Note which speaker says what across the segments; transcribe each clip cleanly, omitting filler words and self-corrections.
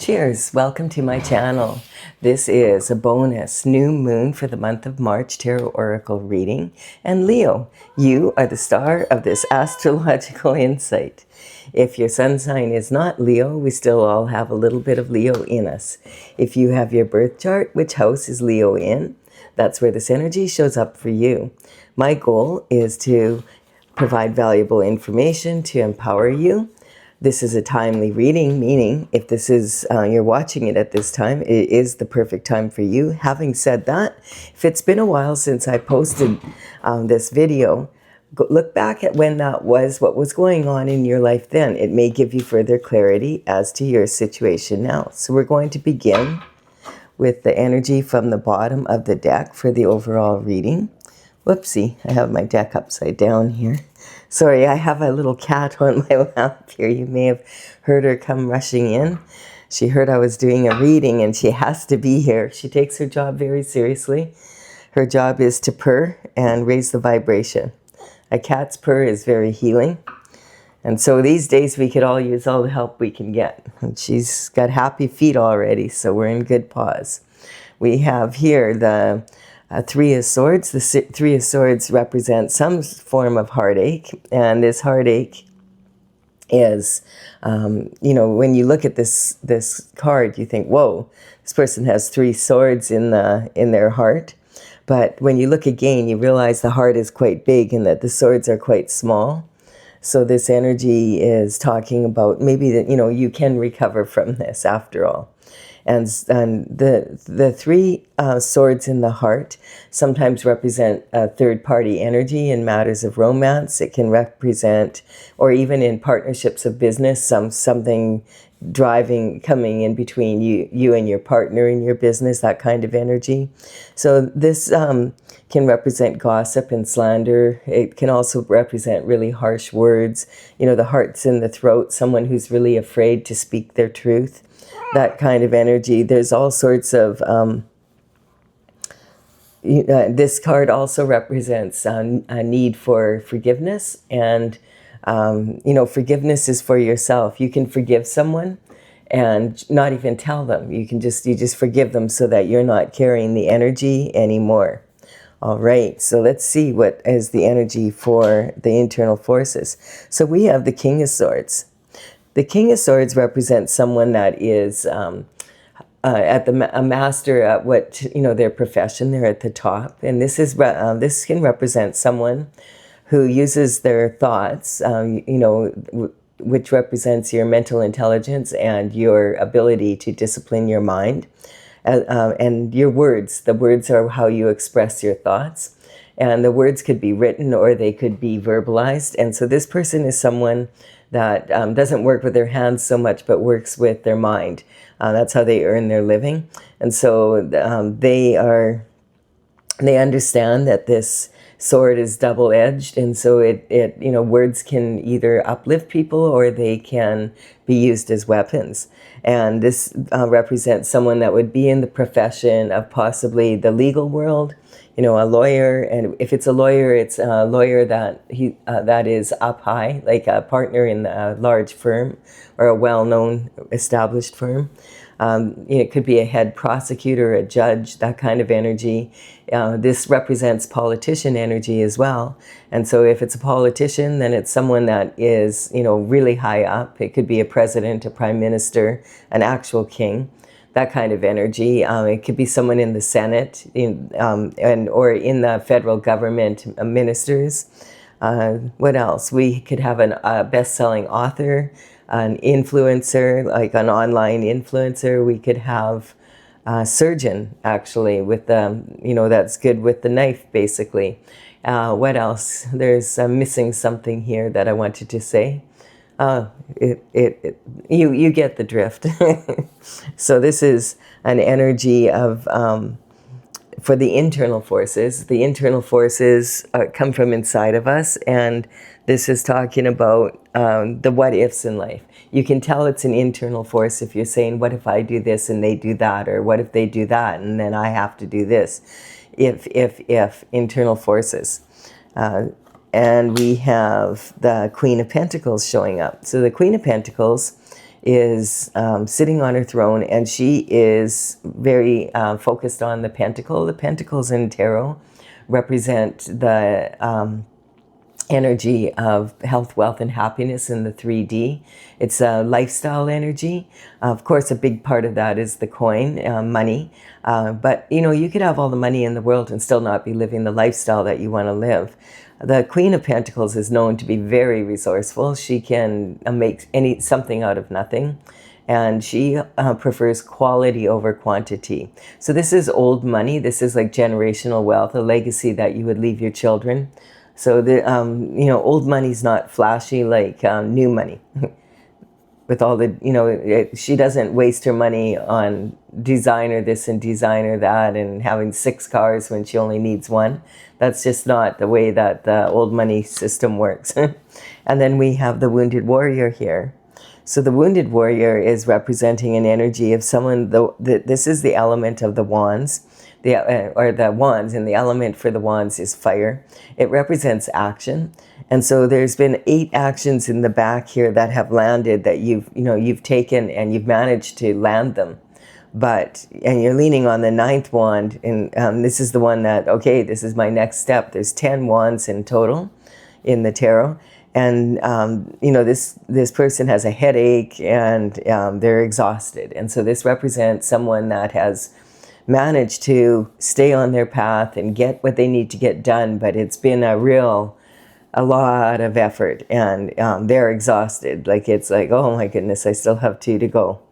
Speaker 1: Cheers! Welcome to my channel. This is a bonus new moon for the month of March tarot oracle reading. And Leo, you are the star of this astrological insight. If your sun sign is not Leo, we still all have a little bit of Leo in us. If you have your birth chart, which house is Leo in? That's where this energy shows up for you. My goal is to provide valuable information to empower you. This is a timely reading, meaning if this is, you're watching it at this time, it is the perfect time for you. Having said that, if it's been a while since I posted this video, look back at when that was, what was going on in your life then. It may give you further clarity as to your situation now. So we're going to begin with the energy from the bottom of the deck for the overall reading. Whoopsie, I have my deck upside down here. Sorry, I have a little cat on my lap here. You may have heard her come rushing in. She heard I was doing a reading and she has to be here. She takes her job very seriously. Her job is to purr and raise the vibration. A cat's purr is very healing. And so these days we could all use all the help we can get. And she's got happy feet already, so we're in good pause. We have here the Three of Swords. The Three of Swords represents some form of heartache, and this heartache is, when you look at this card, you think, whoa, this person has three swords in their heart. But when you look again, you realize the heart is quite big and that the swords are quite small. So this energy is talking about maybe that, you can recover from this after all. And the three swords in the heart sometimes represent a third-party energy in matters of romance. It can represent, or even in partnerships of business, something coming in between you and your partner in your business, that kind of energy. So this can represent gossip and slander. It can also represent really harsh words. The heart's in the throat, someone who's really afraid to speak their truth. That kind of energy. There's all sorts of, this card also represents a need for forgiveness. And, forgiveness is for yourself. You can forgive someone and not even tell them. You just forgive them so that you're not carrying the energy anymore. All right, so let's see what is the energy for the internal forces. So we have the King of Swords. The King of Swords represents someone that is a master at what, their profession. They're at the top. And this can represent someone who uses their thoughts, which represents your mental intelligence and your ability to discipline your mind. And your words. The words are how you express your thoughts. And the words could be written or they could be verbalized. And so this person is someone that doesn't work with their hands so much, but works with their mind. That's how they earn their living. And so they understand that this sword is double-edged, and so words can either uplift people or they can be used as weapons. And this represents someone that would be in the profession of possibly the legal world, a lawyer. And if it's a lawyer, it's a lawyer that is up high, like a partner in a large firm or a well-known established firm. It could be a head prosecutor, a judge, that kind of energy. This represents politician energy as well. And so if it's a politician, then it's someone that is, really high up. It could be a president, a prime minister, an actual king, that kind of energy. It could be someone in the Senate or in the federal government, ministers. What else? We could have a best-selling author, an influencer, like an online influencer. We could have a surgeon, actually, with that's good with the knife, basically. What else? There's missing something here that I wanted to say. You get the drift. So this is an energy of for the internal forces. The internal forces come from inside of us, and this is talking about the what ifs in life. You can tell it's an internal force if you're saying, what if I do this and they do that, or what if they do that and then I have to do this? If internal forces. And we have the Queen of Pentacles showing up. So the Queen of Pentacles is sitting on her throne, and she is very focused on the pentacle. The pentacles in tarot represent the energy of health, wealth, and happiness in the 3D. It's a lifestyle energy. Of course, a big part of that is the coin, money. But, you know, you could have all the money in the world and still not be living the lifestyle that you want to live. The Queen of Pentacles is known to be very resourceful. She can make something out of nothing. And she prefers quality over quantity. So this is old money. This is like generational wealth, a legacy that you would leave your children. So the you know, old money's not flashy like new money. With all the, you know, she doesn't waste her money on designer this and designer that and having 6 cars when she only needs 1. That's just not the way that the old money system works. And then we have the wounded warrior here. So the wounded warrior is representing an energy of someone, this is the element of the wands. Or the wands, and the element for the wands is fire. It represents action. And so there's been 8 actions in the back here that have landed that you've taken and you've managed to land them. And you're leaning on the 9th wand, and this is the one that, okay, this is my next step. There's 10 wands in total in the tarot. And, you know, this person has a headache and they're exhausted. And so this represents someone that has manage to stay on their path and get what they need to get done, but it's been a lot of effort, and they're exhausted. Like, it's like, oh my goodness, I still have 2 to go.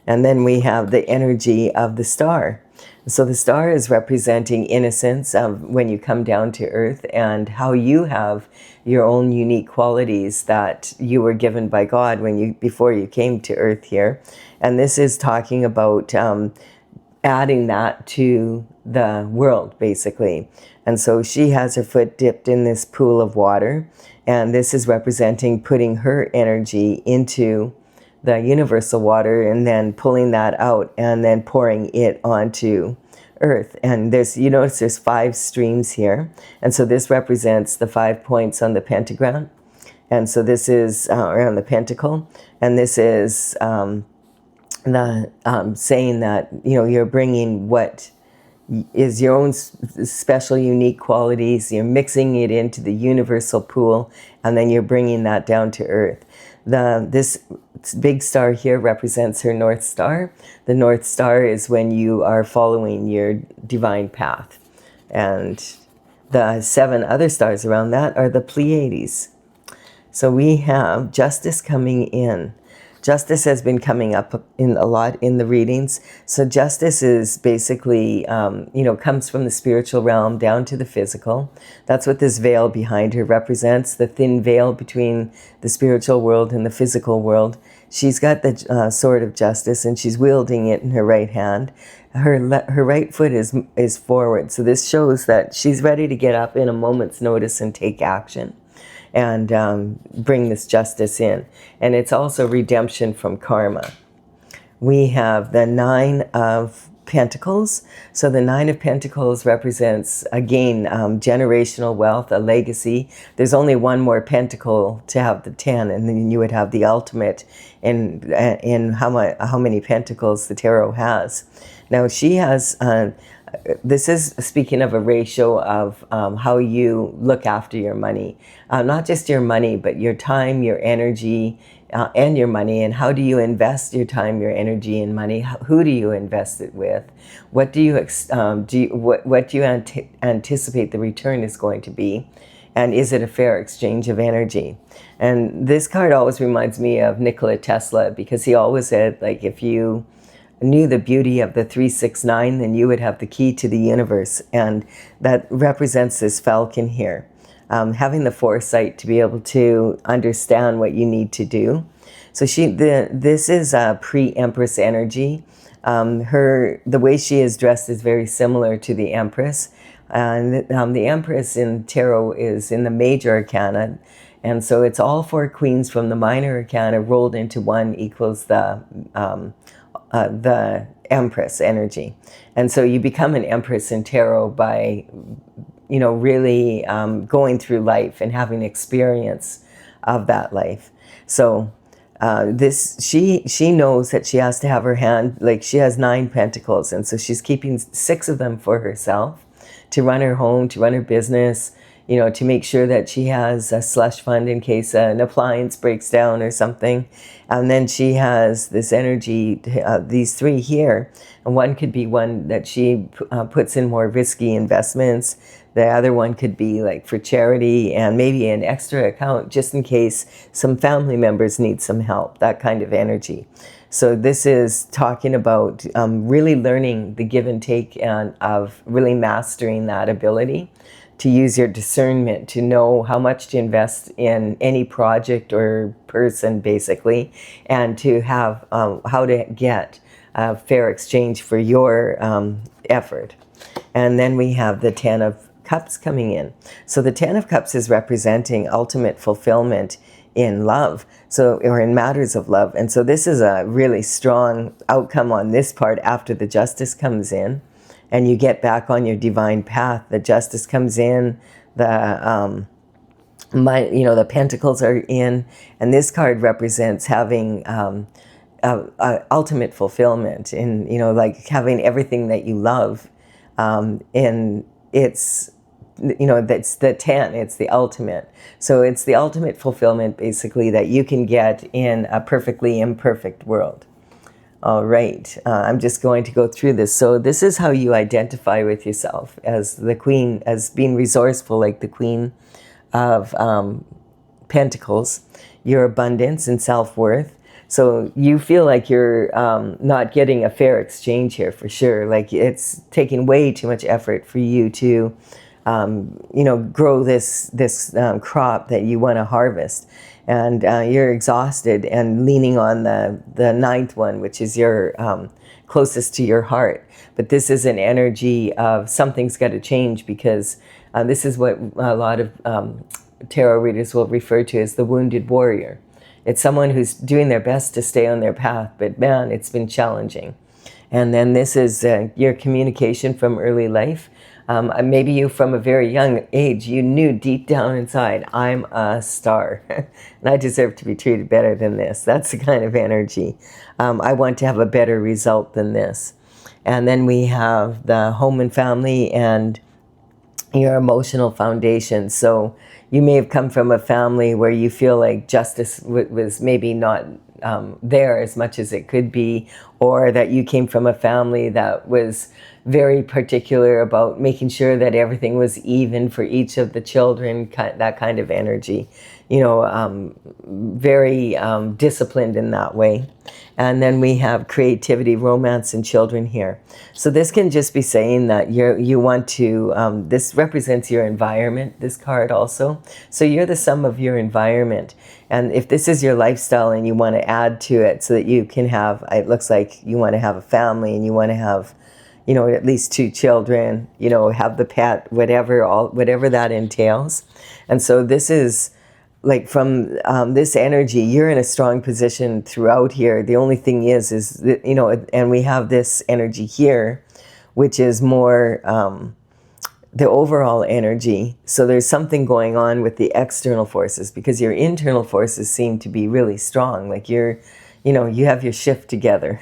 Speaker 1: And then we have the energy of the star. So the star is representing innocence of when you come down to earth, and how you have your own unique qualities that you were given by God before you came to earth here. And this is talking about adding that to the world, basically. And so she has her foot dipped in this pool of water, and this is representing putting her energy into the universal water and then pulling that out and then pouring it onto earth. And you notice there's 5 streams here, and so this represents the 5 points on the pentagram. And so this is around the pentacle, and this is saying that, you know, you're bringing what is your own special, unique qualities. You're mixing it into the universal pool, and then you're bringing that down to earth. This big star here represents her North Star. The North Star is when you are following your divine path. And the 7 other stars around that are the Pleiades. So we have justice coming in. Justice has been coming up a lot in the readings. So justice is basically, you know, comes from the spiritual realm down to the physical. That's what this veil behind her represents, the thin veil between the spiritual world and the physical world. She's got the sword of justice, and she's wielding it in her right hand. Her right foot is forward. So this shows that she's ready to get up in a moment's notice and take action and bring this justice in. And it's also redemption from karma. We have the 9 of Pentacles. So the 9 of Pentacles represents, again, generational wealth, a legacy. There's only one more pentacle to have the 10, and then you would have the ultimate in how many pentacles the tarot has. Now she has... this is speaking of a ratio of how you look after your money. Not just your money, but your time, your energy, and your money. And how do you invest your time, your energy, and money? Who do you invest it with? What do you anticipate the return is going to be? And is it a fair exchange of energy? And this card always reminds me of Nikola Tesla, because he always said, like, if you knew the beauty of the 369, then you would have the key to the universe. And that represents this falcon here. Having the foresight to be able to understand what you need to do. So this is a pre-Empress energy. The way she is dressed is very similar to the Empress. And the Empress in tarot is in the major arcana. And so it's all 4 queens from the minor arcana rolled into one equals the Empress energy. And so you become an Empress in tarot by, you know, really going through life and having experience of that life. So She knows that she has to have her hand, like she has 9 pentacles, and so she's keeping 6 of them for herself, to run her home, to run her business, you know, to make sure that she has a slush fund in case an appliance breaks down or something. And then she has this energy, these 3 here, and one could be one that she puts in more risky investments. The other one could be like for charity, and maybe an extra account just in case some family members need some help, that kind of energy. So this is talking about really learning the give and take, and of really mastering that ability to use your discernment to know how much to invest in any project or person, basically, and to have how to get a fair exchange for your effort. And then we have the 10 of Cups coming in. So the 10 of Cups is representing ultimate fulfillment in love, so, or in matters of love. And so this is a really strong outcome on this part after the Justice comes in, and you get back on your divine path. The Justice comes in, the the Pentacles are in, and this card represents having ultimate fulfillment in, like having everything that you love. In its, that's the 10, it's the ultimate. So it's the ultimate fulfillment, basically, that you can get in a perfectly imperfect world. All right, I'm just going to go through this. So this is how you identify with yourself as the Queen, as being resourceful, like the Queen of Pentacles, your abundance and self-worth. So you feel like you're not getting a fair exchange here, for sure. Like it's taking way too much effort for you to, grow this crop that you want to harvest. And you're exhausted and leaning on the 9th one, which is your closest to your heart. But this is an energy of something's got to change, because this is what a lot of tarot readers will refer to as the wounded warrior. It's someone who's doing their best to stay on their path, but man, it's been challenging. And then this is your communication from early life. Maybe you, from a very young age, you knew deep down inside, I'm a star, and I deserve to be treated better than this. That's the kind of energy. I want to have a better result than this. And then we have the home and family and your emotional foundation. So you may have come from a family where you feel like justice was maybe not there as much as it could be, or that you came from a family that was very particular about making sure that everything was even for each of the children, that kind of energy, very disciplined in that way. And then we have creativity, romance, and children here. So this can just be saying that you want to, this represents your environment, this card also. So you're the sum of your environment. And if this is your lifestyle and you want to add to it so that you can have, it looks like you want to have a family and you want to have, at least 2 children, have the pet, whatever that entails. And so this is, like, from this energy, you're in a strong position throughout here. The only thing is that, and we have this energy here, which is more the overall energy. So there's something going on with the external forces, because your internal forces seem to be really strong. Like you have your shift together,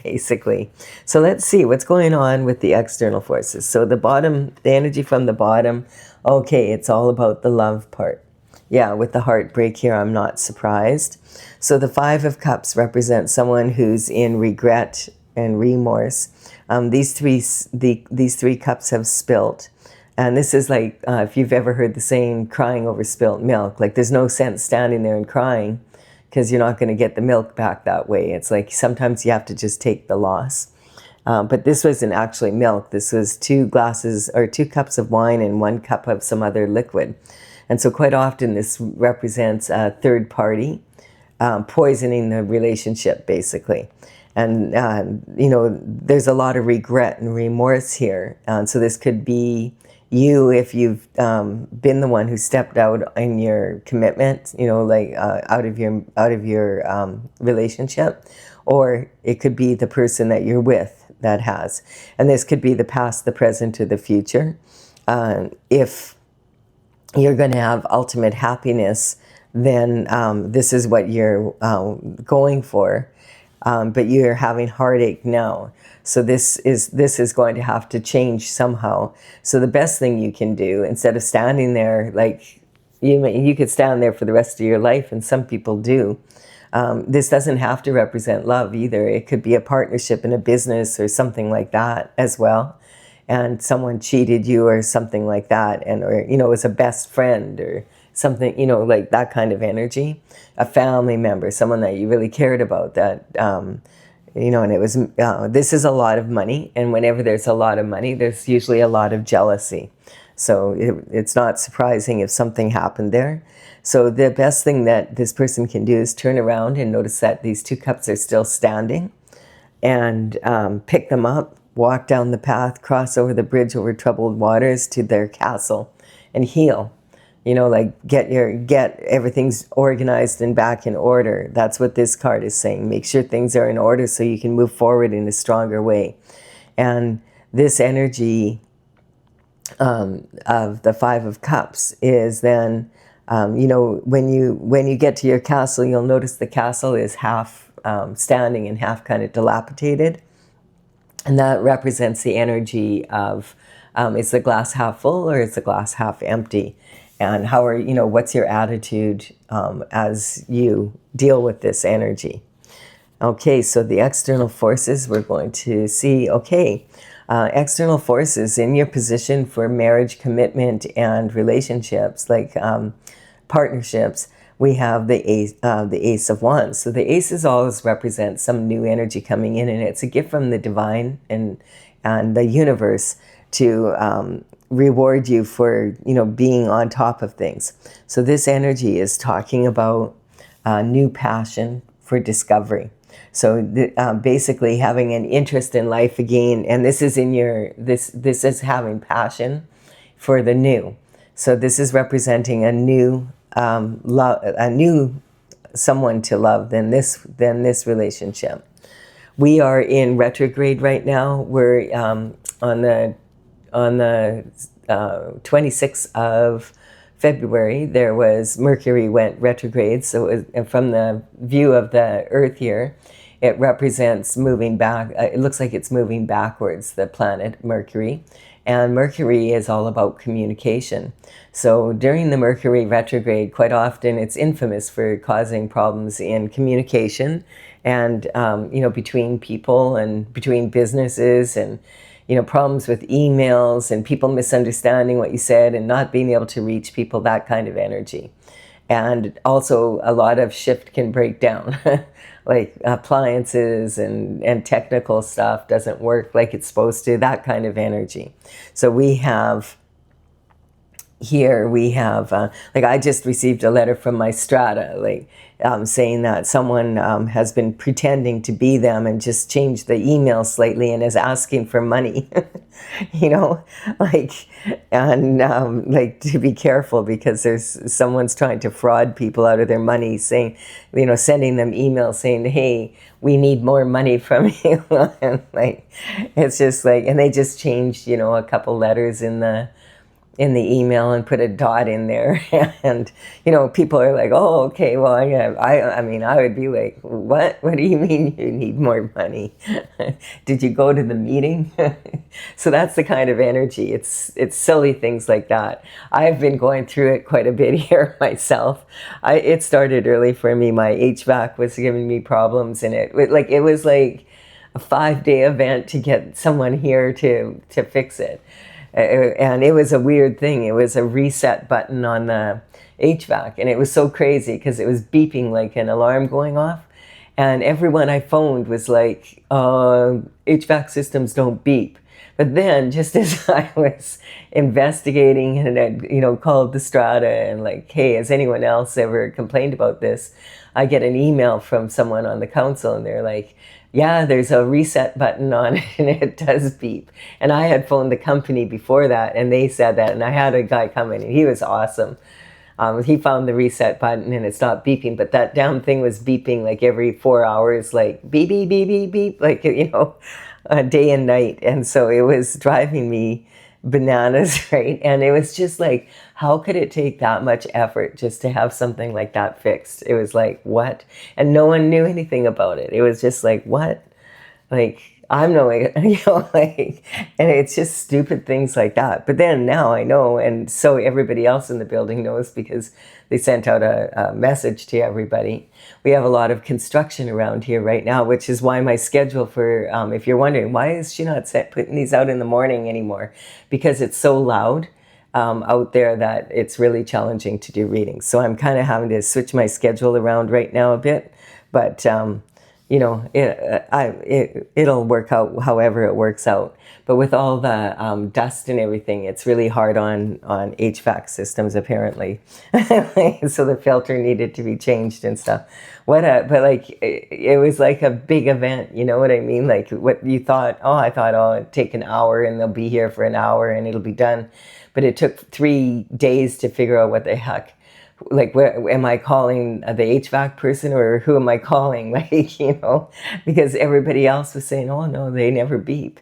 Speaker 1: basically. So let's see what's going on with the external forces. So the energy from the bottom, okay, it's all about the love part. Yeah, with the heartbreak here, I'm not surprised. So the 5 of Cups represents someone who's in regret and remorse. These three cups have spilt. And this is like, if you've ever heard the saying, crying over spilt milk. Like, there's no sense standing there and crying, because you're not going to get the milk back that way. It's like sometimes you have to just take the loss. But this wasn't actually milk. This was 2 cups of wine and 1 cup of some other liquid. And so quite often this represents a third party poisoning the relationship, basically. And, there's a lot of regret and remorse here. So this could be you if you've been the one who stepped out in your commitment, out of your relationship. Or it could be the person that you're with that has. And this could be the past, the present, or the future. If you're going to have ultimate happiness, then this is what you're going for. But you're having heartache now. So this is going to have to change somehow. So the best thing you can do, instead of standing there, like you could stand there for the rest of your life, and some people do. This doesn't have to represent love either. It could be a partnership in a business or something like that as well. And someone cheated you or something like that, and or was a best friend or something, like that kind of energy. A family member, someone that you really cared about, that and it was this is a lot of money, and whenever there's a lot of money, there's usually a lot of jealousy. So it's not surprising if something happened there. So the best thing that this person can do is turn around and notice that these 2 cups are still standing, and pick them up, walk down the path, cross over the bridge over troubled waters to their castle, and heal. Like get everything's organized and back in order. That's what this card is saying. Make sure things are in order so you can move forward in a stronger way. And this energy of the 5 of Cups is then, when you get to your castle, you'll notice the castle is half standing and half kind of dilapidated. And that represents the energy of, is the glass half full or is the glass half empty? And how what's your attitude as you deal with this energy? Okay, so the external forces we're going to see. Okay, external forces in your position for marriage, commitment, and relationships, like partnerships. We have the Ace of Wands. So the aces always represent some new energy coming in, and it's a gift from the divine and the universe to reward you for being on top of things. So this energy is talking about new passion for discovery. So basically having an interest in life again, and this is in your this is having passion for the new. So this is representing a new someone to love than this relationship. We are in retrograde right now. We're on the 26th of February, there was Mercury went retrograde. So from the view of the Earth here, it represents moving back. It looks like it's moving backwards, the planet Mercury. And Mercury is all about communication. So during the Mercury retrograde, quite often it's infamous for causing problems in communication and, between people and between businesses, and problems with emails and people misunderstanding what you said and not being able to reach people, that kind of energy. And also a lot of shift can break down, like appliances and technical stuff doesn't work like it's supposed to, that kind of energy. So we have like I just received a letter from my strata, saying that someone has been pretending to be them and just changed the email slightly and is asking for money, to be careful because someone's trying to fraud people out of their money, saying, sending them emails saying, hey, we need more money from you. And it's just and they just changed, a couple letters in the email and put a dot in there, and people are like, oh, okay, well, I mean I would be like, what do you mean you need more money? Did you go to the meeting? So that's the kind of energy. It's silly things like that. I've been going through it quite a bit here myself. It started early for me. My HVAC was giving me problems, and it was like a 5-day event to get someone here to fix it. And it was a weird thing. It was a reset button on the HVAC. And it was so crazy because it was beeping like an alarm going off. And everyone I phoned was like, HVAC systems don't beep. But then just as I was investigating and I, called the strata and like, hey, has anyone else ever complained about this? I get an email from someone on the council and they're like, yeah, there's a reset button on it and it does beep. And I had phoned the company before that and they said that, and I had a guy come in and he was awesome. He found the reset button and it stopped beeping, but that damn thing was beeping like every 4 hours, like beep, beep, beep, beep, beep, like, day and night. And so it was driving me bananas, right? And it was just like, how could it take that much effort just to have something like that fixed? It was like, what? And no one knew anything about it. It was just like, what? Like, I'm no, like, and it's just stupid things like that. But then now I know, and so everybody else in the building knows because they sent out a message to everybody. We have a lot of construction around here right now, which is why my schedule for, if you're wondering, why is she not putting these out in the morning anymore? Because it's so loud out there that it's really challenging to do readings. So I'm kind of having to switch my schedule around right now a bit, but it'll work out however it works out. But with all the dust and everything, it's really hard on HVAC systems apparently. So the filter needed to be changed and stuff. But like it was like a big event. You know what I mean? Like what you thought? Oh, I thought, oh, it'd take an hour and they'll be here for an hour and it'll be done. But it took 3 days to figure out what the heck. Like, where am I calling the HVAC person or who am I calling? Like, because everybody else was saying, oh no, they never beep.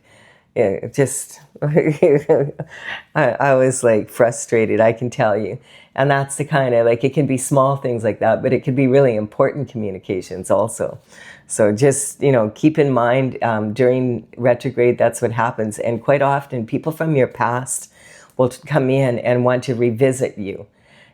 Speaker 1: Yeah, just, I was like frustrated, I can tell you. And that's the kind of, like, it can be small things like that, but it could be really important communications also. So just, keep in mind during retrograde, that's what happens. And quite often people from your past will come in and want to revisit you.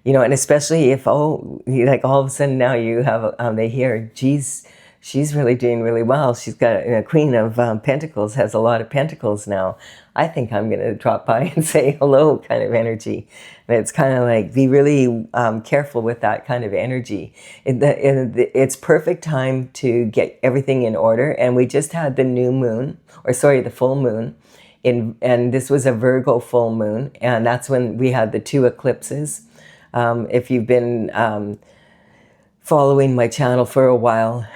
Speaker 1: And especially if, like all of a sudden now you have, they hear, geez, she's really doing really well. She's got a Queen of Pentacles, has a lot of pentacles now. I think I'm going to drop by and say hello kind of energy. And it's kind of like, be really careful with that kind of energy. It's perfect time to get everything in order. And we just had the the full moon. And this was a Virgo full moon. And that's when we had the 2 eclipses. If you've been following my channel for a while,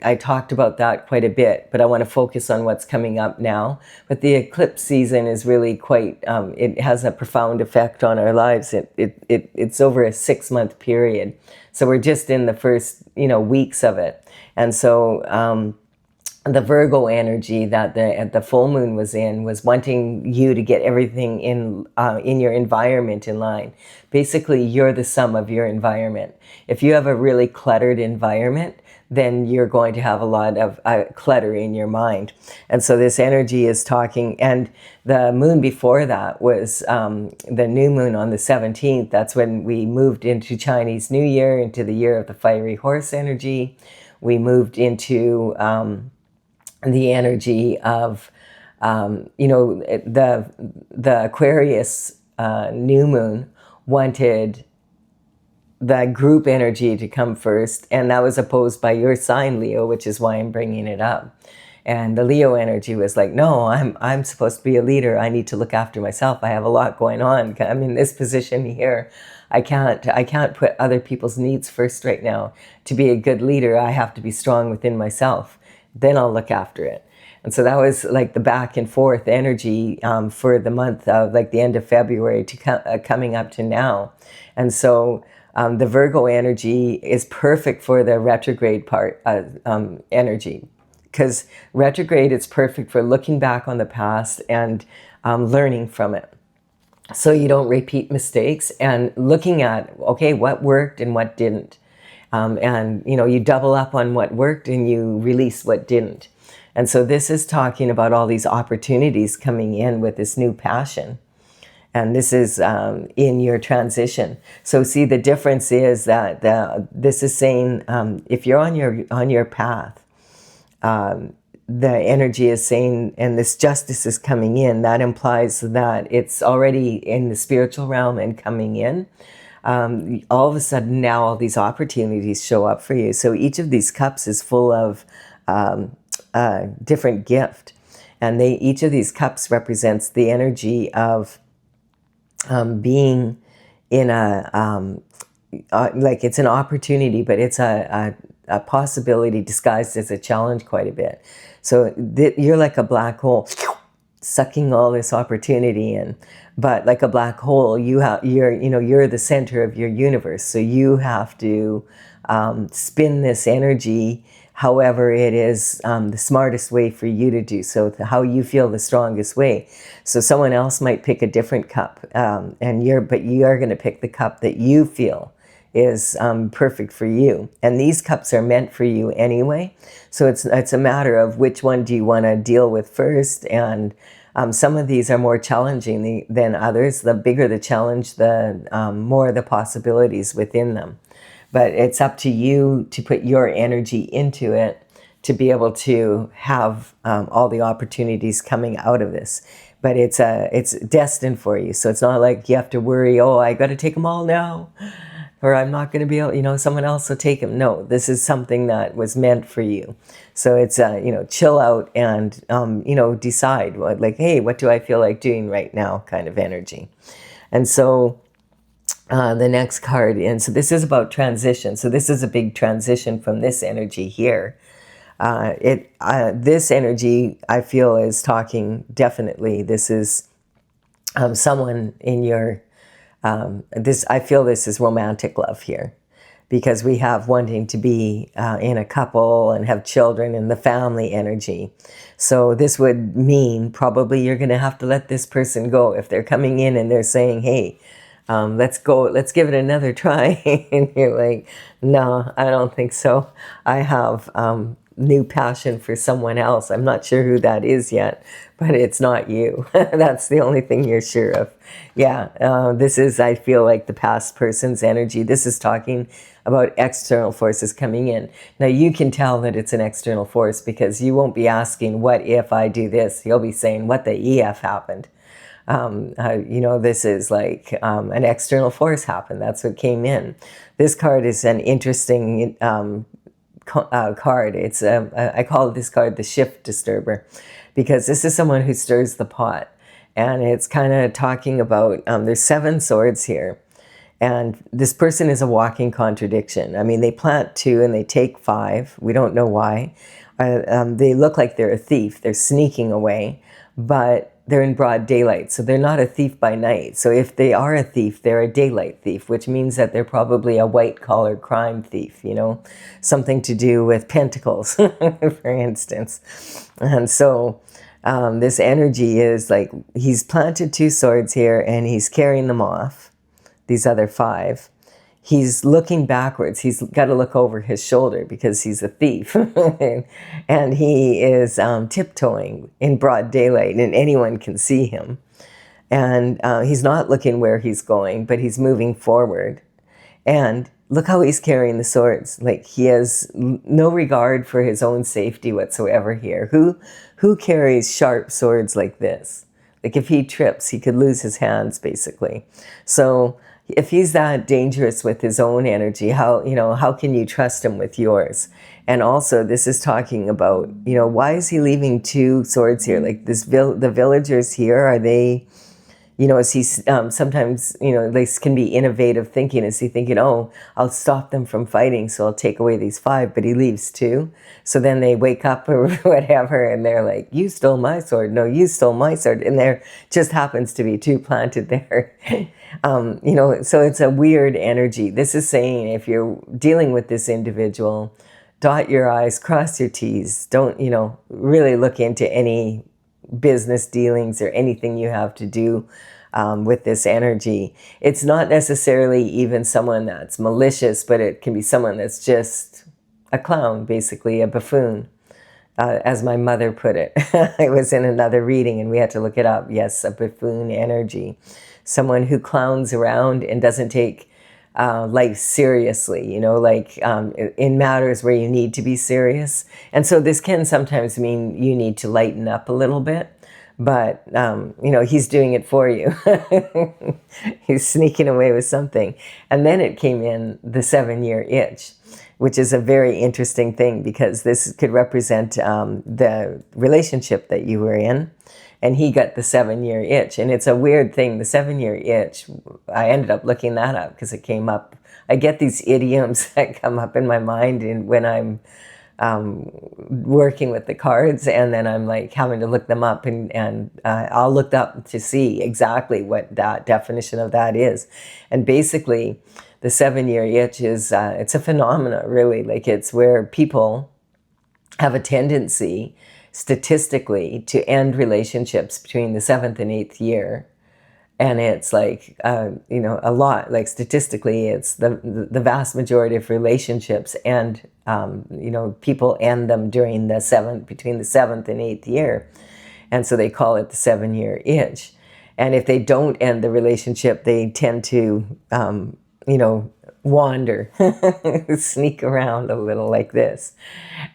Speaker 1: I talked about that quite a bit, but I want to focus on what's coming up now. But the eclipse season is really quite, it has a profound effect on our lives. It's over a 6-month period. So we're just in the first, weeks of it. And so, the Virgo energy that the full moon was in was wanting you to get everything in your environment in line. Basically, you're the sum of your environment. If you have a really cluttered environment, then you're going to have a lot of clutter in your mind. And so this energy is talking, and the moon before that was the new moon on the 17th. That's when we moved into Chinese New Year, into the year of the fiery horse energy. We moved into the energy of, the Aquarius new moon wanted the group energy to come first, and that was opposed by your sign, Leo, which is why I'm bringing it up. And the Leo energy was like, no, I'm supposed to be a leader. I need to look after myself. I have a lot going on. I'm in this position here. I can't put other people's needs first right now. To be a good leader, I have to be strong within myself. Then I'll look after it. And so that was like the back and forth energy for the month of like the end of February to coming up to now. And so the Virgo energy is perfect for the retrograde part energy, because retrograde is perfect for looking back on the past and learning from it. So you don't repeat mistakes and looking at, okay, what worked and what didn't. And you double up on what worked and you release what didn't. And so this is talking about all these opportunities coming in with this new passion. And this is in your transition. So see, the difference is that this is saying if you're on your path, the energy is saying, and this justice is coming in, that implies that it's already in the spiritual realm and coming in. All of a sudden now all these opportunities show up for you. So each of these cups is full of different gift, and each of these cups represents the energy of being in like it's an opportunity, but it's a possibility disguised as a challenge quite a bit. So you're like a black hole sucking all this opportunity in. But like a black hole, you're the center of your universe. So you have to spin this energy however it is the smartest way for you to do so, how you feel the strongest way. So someone else might pick a different cup, but you are going to pick the cup that you feel is perfect for you. And these cups are meant for you anyway. So it's a matter of which one do you want to deal with first. And some of these are more challenging than others. The bigger the challenge, the more the possibilities within them. But it's up to you to put your energy into it to be able to have all the opportunities coming out of this. But it's destined for you. So it's not like you have to worry, oh, I got to take them all now, or I'm not going to be able, someone else will take them. No, this is something that was meant for you. So it's, chill out and, decide, like, hey, what do I feel like doing right now kind of energy. And so the next card, and so this is about transition. So this is a big transition from this energy here. This energy, I feel, is talking, definitely, this is someone in your, I feel this is romantic love here, because we have wanting to be in a couple and have children and the family energy. So this would mean probably you're going to have to let this person go if they're coming in and they're saying, hey, let's go, let's give it another try. And you're like, no, I don't think so. I have new passion for someone else. I'm not sure who that is yet, but it's not you. That's the only thing you're sure of. Yeah, this is, I feel like, the past person's energy. This is talking about external forces coming in. Now you can tell that it's an external force because you won't be asking, what if I do this? You'll be saying, what the EF happened? This is like an external force happened. That's what came in. This card is an interesting card. It's I call this card the shift disturber, because this is someone who stirs the pot. And it's kind of talking about, there's 7 swords here. And this person is a walking contradiction. I mean, they plant 2 and they take 5. We don't know why. They look like they're a thief. They're sneaking away, but they're in broad daylight. So they're not a thief by night. So if they are a thief, they're a daylight thief, which means that they're probably a white-collar crime thief, something to do with pentacles, for instance. And so this energy is like, he's planted 2 swords here and he's carrying them off, these other 5. He's looking backwards. He's got to look over his shoulder because he's a thief. And he is tiptoeing in broad daylight and anyone can see him. And he's not looking where he's going, but he's moving forward. And look how he's carrying the swords. Like, he has no regard for his own safety whatsoever here. Who carries sharp swords like this? Like, if he trips, he could lose his hands, basically. So if he's that dangerous with his own energy, how can you trust him with yours? And also, this is talking about, why is he leaving 2 swords here? Like, the villagers here, are they, is he sometimes, they can be innovative thinking. Is he thinking, oh, I'll stop them from fighting, so I'll take away these 5, but he leaves 2. So then they wake up or whatever, and they're like, you stole my sword. No, you stole my sword. And there just happens to be 2 planted there. So it's a weird energy. This is saying, if you're dealing with this individual, dot your I's, cross your T's. Don't, really look into any business dealings or anything you have to do with this energy. It's not necessarily even someone that's malicious, but it can be someone that's just a clown, basically, a buffoon. As my mother put it. I was in another reading and we had to look it up. Yes, a buffoon energy. Someone who clowns around and doesn't take life seriously, in matters where you need to be serious. And so this can sometimes mean you need to lighten up a little bit, but, he's doing it for you. He's sneaking away with something. And then it came in the 7-year itch, which is a very interesting thing, because this could represent the relationship that you were in. And he got the 7-year itch. And it's a weird thing. The 7-year itch, I ended up looking that up because it came up. I get these idioms that come up in my mind when I'm working with the cards, and then I'm like having to look them up, and I'll look up to see exactly what that definition of that is. And basically, the 7-year itch is, it's a phenomena, really. Like, it's where people have a tendency statistically to end relationships between the 7th and 8th year. And it's like, you know, a lot, like statistically, it's the vast majority of relationships and, you know, people end them during between the 7th and 8th year. And so they call it the 7-year itch. And if they don't end the relationship, they tend to, you know, wander, sneak around a little like this.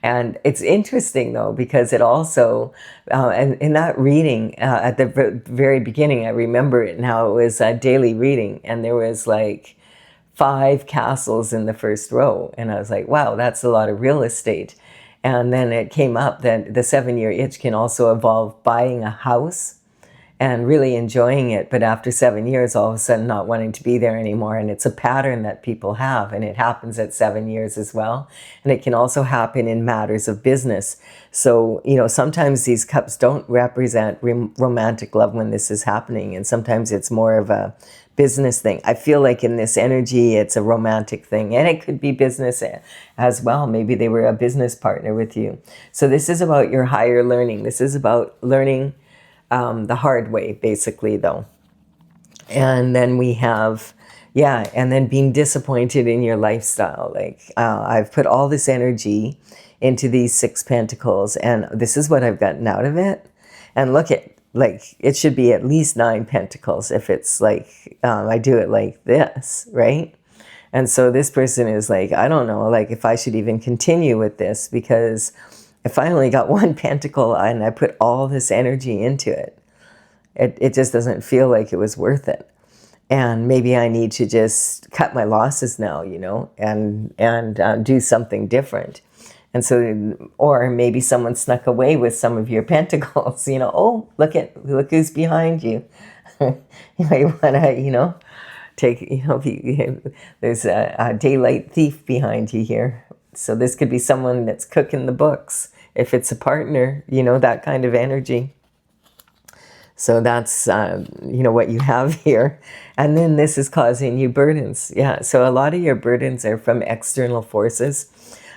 Speaker 1: And it's interesting though, because it also, and in that reading at the very beginning, I remember it now, it was a daily reading and there was like 5 castles in the first row. And I was like, wow, that's a lot of real estate. And then it came up that the 7-year itch can also involve buying a house and really enjoying it, but after 7 years, all of a sudden not wanting to be there anymore. And it's a pattern that people have, and it happens at 7 years as well. And it can also happen in matters of business. So, you know, sometimes these cups don't represent romantic love when this is happening, and sometimes it's more of a business thing. I feel like in this energy, it's a romantic thing, and it could be business as well. Maybe they were a business partner with you. So this is about your higher learning. This is about learning the hard way, basically, though. And then we have, yeah, and then being disappointed in your lifestyle. Like, I've put all this energy into these 6 pentacles, and this is what I've gotten out of it. And look at, like, it should be at least 9 pentacles if it's like, I do it like this, right? And so this person is like, I don't know, like, if I should even continue with this, because I finally got 1 pentacle and I put all this energy into it. It just doesn't feel like it was worth it. And maybe I need to just cut my losses now, you know, and do something different. And so, or maybe someone snuck away with some of your pentacles, you know, oh, look who's behind you. You know, you want to, you know, take, you know, there's a daylight thief behind you here. So this could be someone that's cooking the books. If it's a partner, you know, that kind of energy. So that's, you know, what you have here. And then this is causing you burdens. Yeah, so a lot of your burdens are from external forces.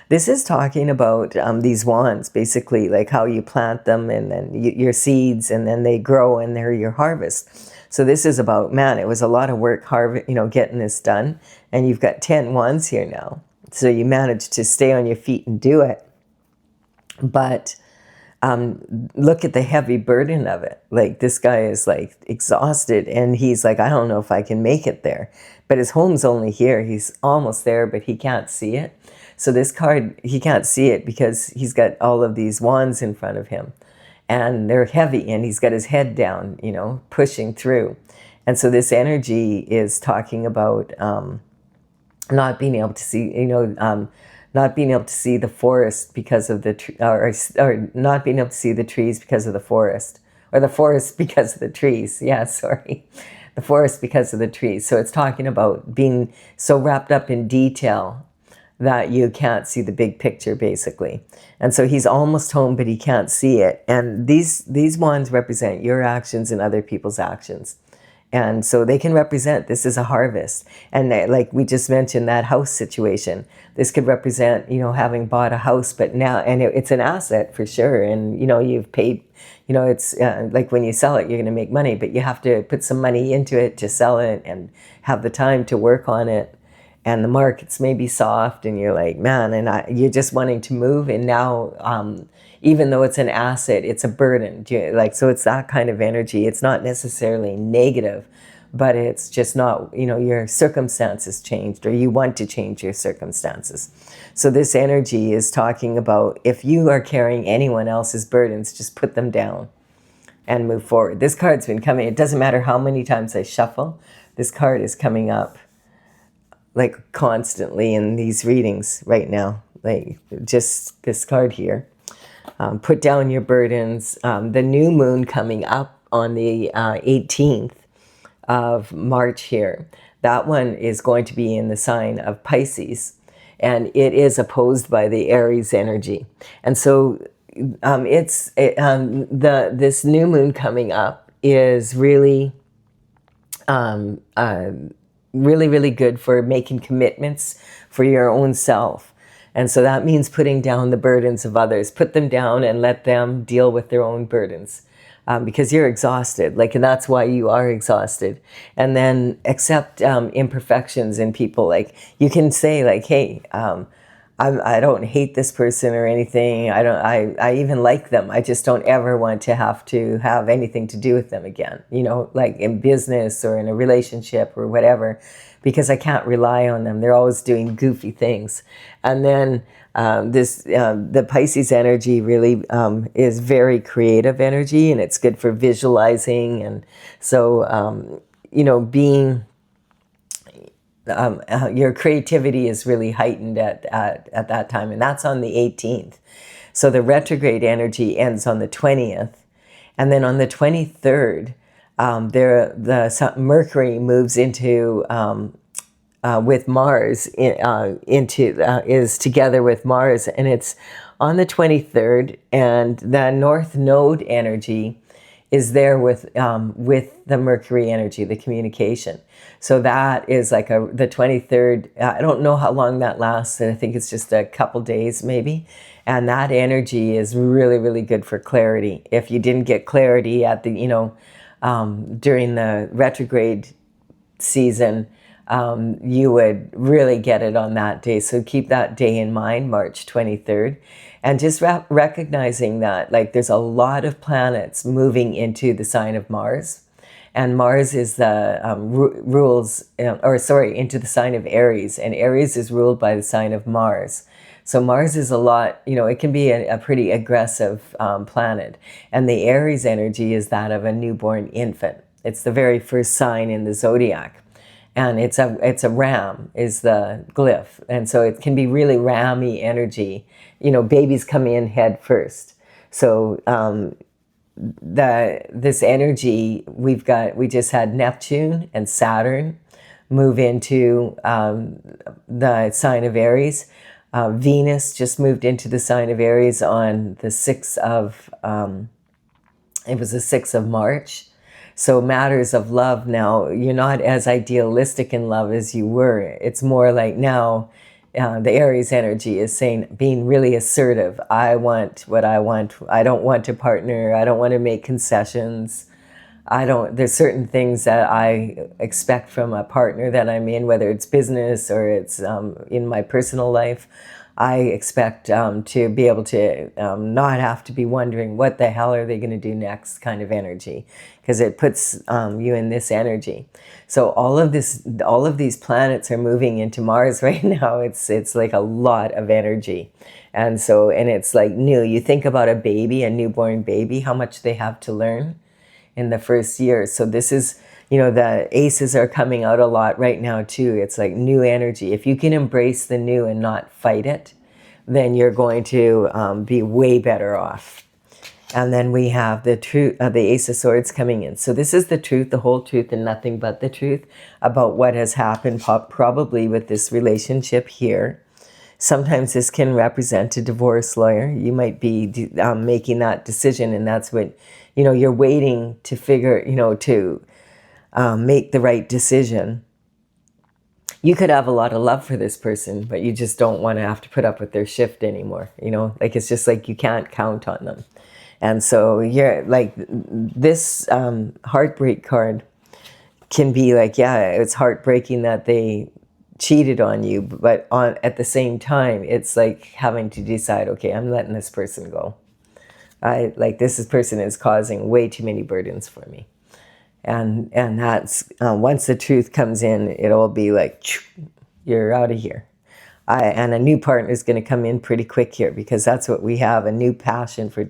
Speaker 1: This is talking about these wands, basically, like how you plant them and then your seeds, and then they grow and they're your harvest. So this is about, man, it was a lot of work, you know, getting this done. And you've got 10 wands here now. So you managed to stay on your feet and do it. But look at the heavy burden of it. Like, this guy is like exhausted and he's like, I don't know if I can make it there. But his home's only here. He's almost there, but he can't see it. So this card, he can't see it because he's got all of these wands in front of him. And they're heavy and he's got his head down, you know, pushing through. And so this energy is talking about not being able to see, you know, not being able to see the forest because of the, or not being able to see the trees because of the forest, or the forest because of the trees. Yeah, sorry. The forest because of the trees. So it's talking about being so wrapped up in detail that you can't see the big picture, basically. And so he's almost home, but he can't see it. And these wands represent your actions and other people's actions. And so they can represent, this is a harvest. And like we just mentioned, that house situation, this could represent, you know, having bought a house, but now, and it's an asset for sure. And, you know, you've paid, you know, it's like when you sell it, you're going to make money, but you have to put some money into it to sell it and have the time to work on it. And the markets may be soft and you're like, man, and you're just wanting to move. And now, even though it's an asset, it's a burden. Like, so it's that kind of energy. It's not necessarily negative, but it's just not, you know, your circumstances changed or you want to change your circumstances. So this energy is talking about, if you are carrying anyone else's burdens, just put them down and move forward. This card's been coming. It doesn't matter how many times I shuffle. This card is coming up like constantly in these readings right now. Like just this card here. Put down your burdens. The new moon coming up on the 18th of March here. That one is going to be in the sign of Pisces. And it is opposed by the Aries energy. And so this new moon coming up is really really, really good for making commitments for your own self. And so that means putting down the burdens of others. Put them down and let them deal with their own burdens. Because you're exhausted, like, and that's why you are exhausted. And then accept imperfections in people. Like, you can say, like, hey, I don't hate this person or anything. I even like them. I just don't ever want to have anything to do with them again, you know, like in business or in a relationship or whatever, because I can't rely on them. They're always doing goofy things. And then the Pisces energy really is very creative energy, and it's good for visualizing. And so, you know, being your creativity is really heightened at that time, and that's on the 18th. So the retrograde energy ends on the 20th, and then on the 23rd, Mercury moves into with Mars is together with Mars, and it's on the 23rd, and the North Node energy is there with the Mercury energy, the communication. So that is like the 23rd. I don't know how long that lasts. I think it's just a couple days maybe. And that energy is really, really good for clarity. If you didn't get clarity at the, you know, during the retrograde season, you would really get it on that day. So keep that day in mind, March 23rd. And just recognizing that, like, there's a lot of planets moving into the sign of Mars. And Mars is the into the sign of Aries. And Aries is ruled by the sign of Mars. So Mars is a lot, you know, it can be a pretty aggressive planet. And the Aries energy is that of a newborn infant. It's the very first sign in the zodiac. And it's a ram is the glyph. And so it can be really rammy energy. You know, babies come in head first. So this energy, we just had Neptune and Saturn move into the sign of Aries. Venus just moved into the sign of Aries on the 6th of, it was the 6th of March. So matters of love now, you're not as idealistic in love as you were. It's more like now the Aries energy is saying, being really assertive. I want what I want. I don't want a partner. I don't want to make concessions. There's certain things that I expect from a partner that I'm in, whether it's business or it's in my personal life. I expect to be able to not have to be wondering what the hell are they going to do next kind of energy, because it puts you in this energy. So all of these planets are moving into Mars right now. It's like a lot of energy. And it's like new. You think about a baby, a newborn baby, how much they have to learn in the first year. So this is, you know, the aces are coming out a lot right now too. It's like new energy. If you can embrace the new and not fight it, then you're going to be way better off. And then we have the truth, the Ace of Swords coming in. So this is the truth, the whole truth, and nothing but the truth about what has happened probably with this relationship here. Sometimes this can represent a divorce lawyer. You might be making that decision, and that's what, you know, you're waiting to figure, you know, to make the right decision. You could have a lot of love for this person, but you just don't want to have to put up with their shift anymore. You know, like, it's just like you can't count on them. And so you're like, this heartbreak card can be like, yeah, it's heartbreaking that they cheated on you, but at the same time, it's like having to decide, okay, I'm letting this person go. This person is causing way too many burdens for me. And that's, once the truth comes in, it'll be like, you're out of here. And a new partner is going to come in pretty quick here, because that's what we have, a new passion for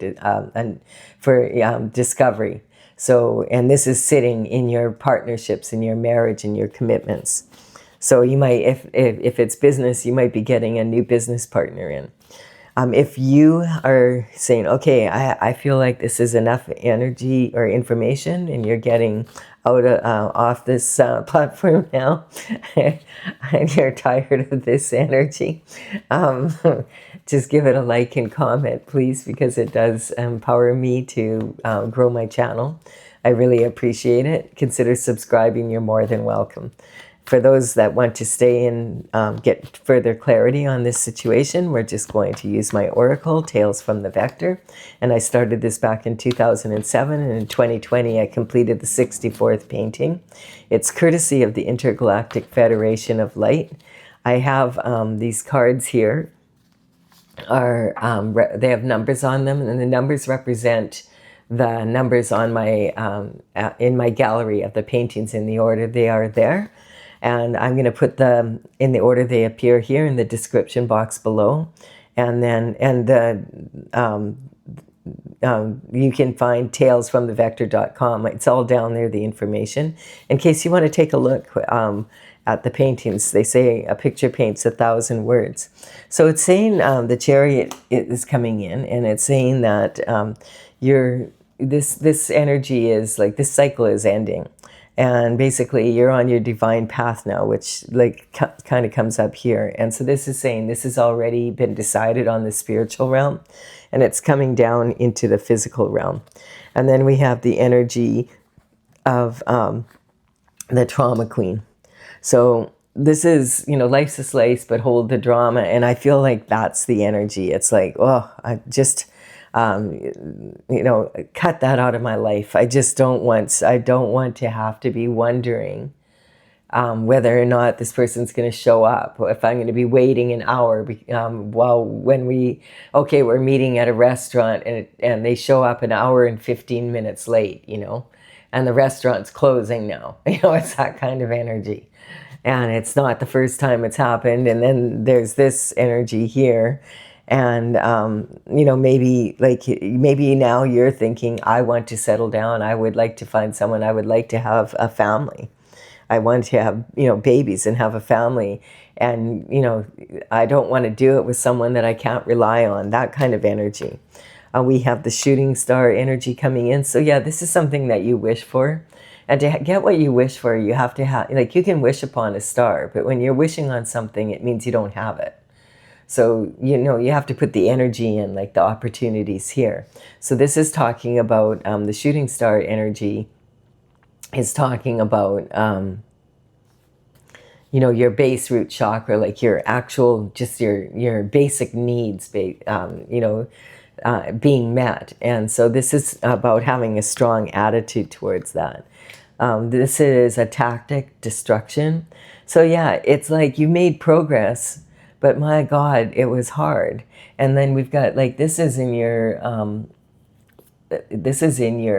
Speaker 1: discovery. So, and this is sitting in your partnerships, in your marriage, in your commitments. So you might, if it's business, you might be getting a new business partner in. If you are saying, okay, I feel like this is enough energy or information, and you're getting off this platform now, and you're tired of this energy, just give it a like and comment, please, because it does empower me to grow my channel. I really appreciate it. Consider subscribing. You're more than welcome. For those that want to stay and get further clarity on this situation, we're just going to use my oracle, Tales from the Vector. And I started this back in 2007, and in 2020 I completed the 64th painting. It's courtesy of the Intergalactic Federation of Light. I have these cards here. They have numbers on them, and the numbers represent the numbers on my in my gallery of the paintings in the order they are there. And I'm going to put them in the order they appear here in the description box below. And then, you can find talesfromthevector.com. It's all down there, the information. In case you want to take a look at the paintings, they say a picture paints 1,000 words. So it's saying the chariot is coming in, and it's saying that this energy is like, this cycle is ending. And basically you're on your divine path now, which like kind of comes up here. And so this is saying this has already been decided on the spiritual realm, and it's coming down into the physical realm. And then we have the energy of the trauma queen. So this is, life's a slice, but hold the drama. And I feel like that's the energy. It's like, oh, I just... cut that out of my life. I don't want to have to be wondering whether or not this person's going to show up, or if I'm going to be waiting an hour we're meeting at a restaurant and they show up an hour and 15 minutes late, and the restaurant's closing now. It's that kind of energy. And it's not the first time it's happened. And then there's this energy here. And, maybe now you're thinking, I want to settle down. I would like to find someone. I would like to have a family. I want to have, babies and have a family. And, I don't want to do it with someone that I can't rely on, that kind of energy. We have the shooting star energy coming in. So yeah, this is something that you wish for. And to get what you wish for, you have to have, you can wish upon a star, but when you're wishing on something, it means you don't have it. So, you have to put the energy in, like the opportunities here. So this is talking about the shooting star energy is talking about, your base root chakra, like your actual, just your basic needs, being met. And so this is about having a strong attitude towards that. This is a tactic, destruction. So yeah, it's like you made progress, but my God, it was hard. And then we've got this is in your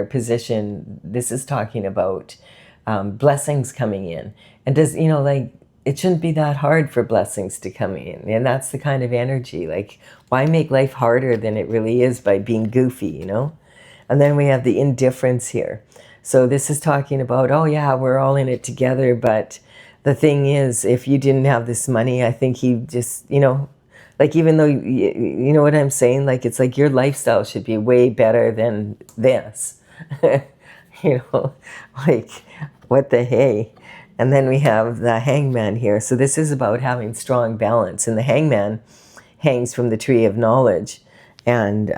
Speaker 1: position. This is talking about blessings coming in. And does it shouldn't be that hard for blessings to come in. And that's the kind of energy. Like, why make life harder than it really is by being goofy, And then we have the indifference here. So this is talking about, oh yeah, we're all in it together, but the thing is, if you didn't have this money, I think he just, even though, you know what I'm saying? It's like your lifestyle should be way better than this. What the hey? And then we have the hangman here. So this is about having strong balance. And the hangman hangs from the tree of knowledge. And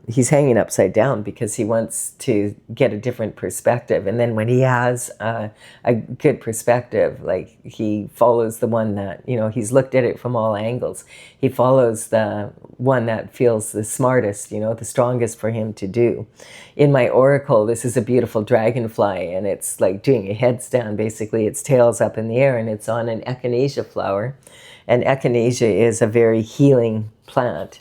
Speaker 1: he's hanging upside down because he wants to get a different perspective. And then when he has a good perspective, he follows the one that, he's looked at it from all angles. He follows the one that feels the smartest, the strongest for him to do. In my oracle, this is a beautiful dragonfly, and it's like doing a headstand. Basically, its tail's up in the air, and it's on an echinacea flower. And echinacea is a very healing plant.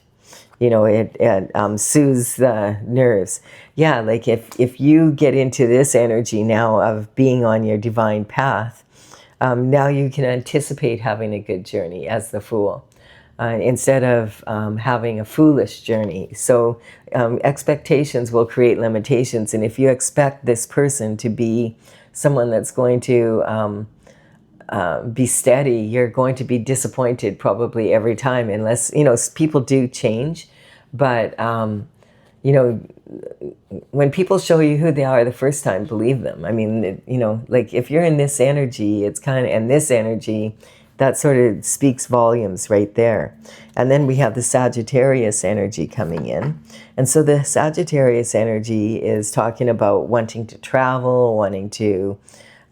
Speaker 1: It soothes the nerves. Yeah, if you get into this energy now of being on your divine path, now you can anticipate having a good journey as the Fool, instead of having a foolish journey. So expectations will create limitations. And if you expect this person to be someone that's going to be steady, you're going to be disappointed probably every time, unless, people do change. But, when people show you who they are the first time, believe them. I mean, if you're in this energy, and this energy, that sort of speaks volumes right there. And then we have the Sagittarius energy coming in. And so the Sagittarius energy is talking about wanting to travel, wanting to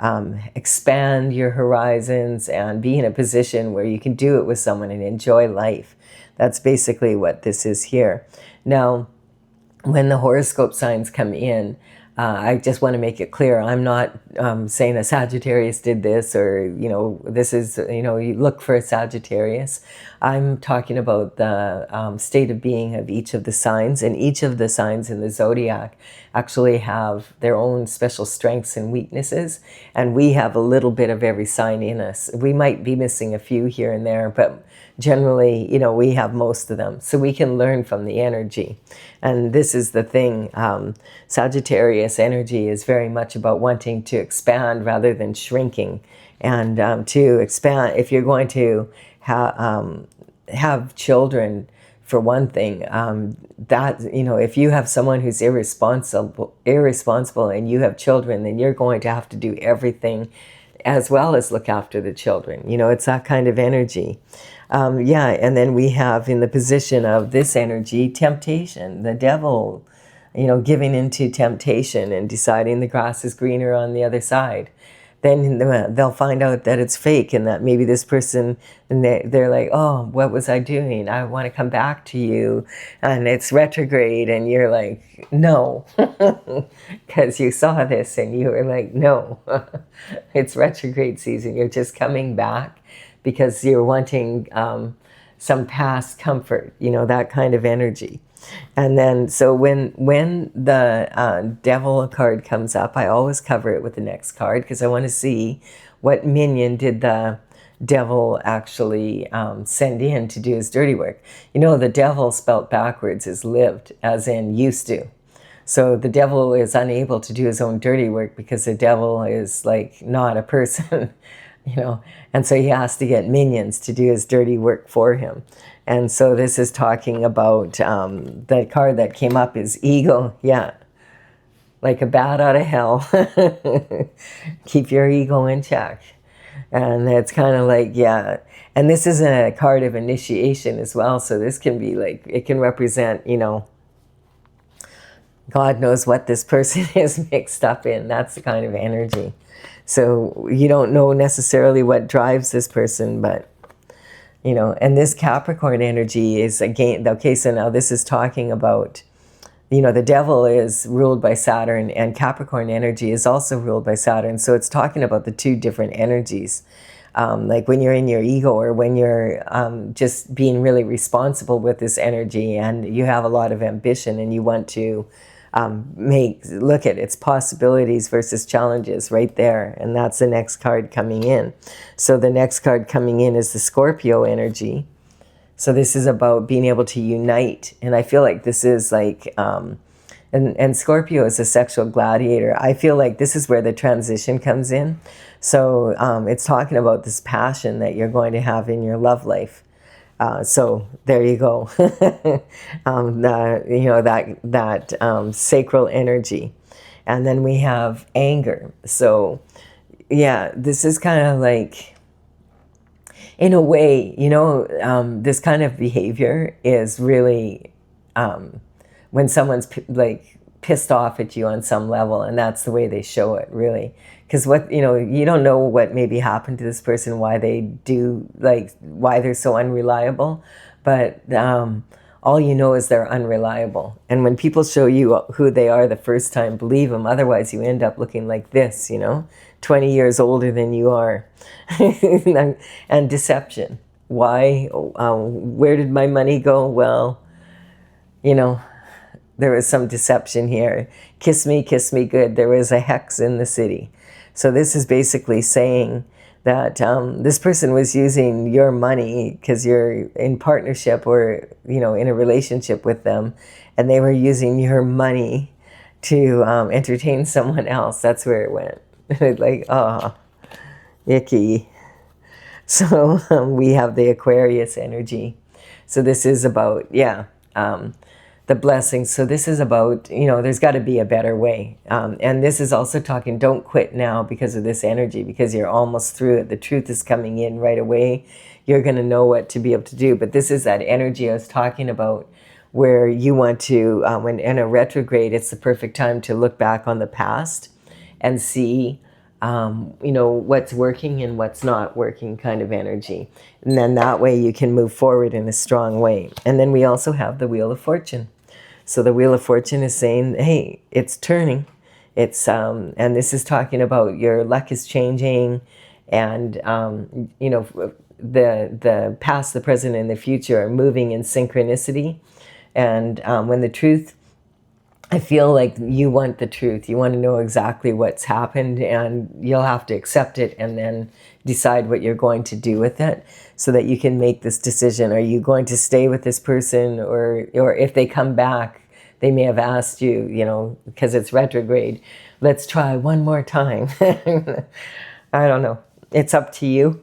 Speaker 1: expand your horizons and be in a position where you can do it with someone and enjoy life. That's basically what this is here. Now, when the horoscope signs come in, I just want to make it clear, I'm not saying a Sagittarius did this, or, this is, you look for a Sagittarius. I'm talking about the state of being of each of the signs, and each of the signs in the zodiac actually have their own special strengths and weaknesses, and we have a little bit of every sign in us. We might be missing a few here and there, but generally, we have most of them. So we can learn from the energy. And this is the thing. Sagittarius energy is very much about wanting to expand rather than shrinking. And to expand, if you're going to have children, for one thing, that, if you have someone who's irresponsible and you have children, then you're going to have to do everything as well as look after the children. It's that kind of energy. And then we have in the position of this energy, temptation, the devil, giving into temptation and deciding the grass is greener on the other side. Then they'll find out that it's fake, and that maybe this person, and they're like, oh, what was I doing? I want to come back to you, and it's retrograde, and you're like, no, because you saw this and you were like, no, it's retrograde season. You're just coming back because you're wanting some past comfort, that kind of energy. And then, so when the devil card comes up, I always cover it with the next card, because I want to see what minion did the devil actually send in to do his dirty work. The devil spelt backwards is lived, as in used to. So the devil is unable to do his own dirty work because the devil is like not a person. And so he has to get minions to do his dirty work for him. And so this is talking about, the card that came up is ego. Yeah, like a bat out of hell. Keep your ego in check. And it's kind of like, yeah. And this is a card of initiation as well. So this can be like, it can represent, God knows what this person is mixed up in. That's the kind of energy. So you don't know necessarily what drives this person, but, and this Capricorn energy is, again, okay, so now this is talking about, the devil is ruled by Saturn, and Capricorn energy is also ruled by Saturn. So it's talking about the two different energies. Like when you're in your ego, or when you're just being really responsible with this energy, and you have a lot of ambition and you want to look at its possibilities versus challenges right there. And that's the next card coming in. So the next card coming in is the Scorpio energy. So this is about being able to unite. And I feel like this is like, and Scorpio is a sexual gladiator. I feel like this is where the transition comes in. So it's talking about this passion that you're going to have in your love life. So there you go. That sacral energy. And then we have anger. So yeah, this is kind of like, in a way, this kind of behavior is really when someone's like pissed off at you on some level, and that's the way they show it, really. Because you don't know what maybe happened to this person, why they're so unreliable, but all you know is they're unreliable. And when people show you who they are the first time, believe them. Otherwise, you end up looking like this, 20 years older than you are. And deception. Why? Where did my money go? Well, there was some deception here. Kiss me good. There was a hex in the city. So this is basically saying that this person was using your money because you're in partnership or, in a relationship with them, and they were using your money to entertain someone else. That's where it went. Like, oh, icky. So we have the Aquarius energy. So this is about, the blessings. So this is about, there's got to be a better way. And this is also talking, don't quit now because of this energy, because you're almost through it. The truth is coming in right away. You're going to know what to be able to do. But this is that energy I was talking about, where you want to, when in a retrograde, it's the perfect time to look back on the past and see you know, what's working and what's not working kind of energy. And then that way you can move forward in a strong way. And then we also have the Wheel of Fortune. So the Wheel of Fortune is saying, hey, it's turning. It's, and this is talking about your luck is changing, and, you know, the past, the present, and the future are moving in synchronicity. And when the truth, I feel like you want the truth. You want to know exactly what's happened, and you'll have to accept it and then decide what you're going to do with it so that you can make this decision. Are you going to stay with this person, or if they come back, they may have asked you, you know, because it's retrograde, let's try one more time. I don't know. It's up to you.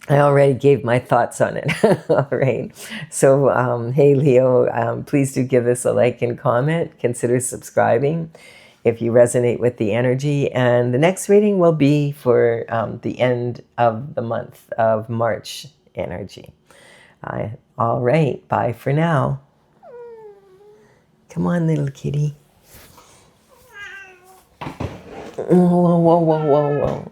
Speaker 1: I already gave my thoughts on it. All right. So, hey, Leo, please do give us a like and comment. Consider subscribing if you resonate with the energy. And the next reading will be for the end of the month of March energy. All right. Bye for now. Come on, little kitty. Whoa, whoa, whoa, whoa, whoa.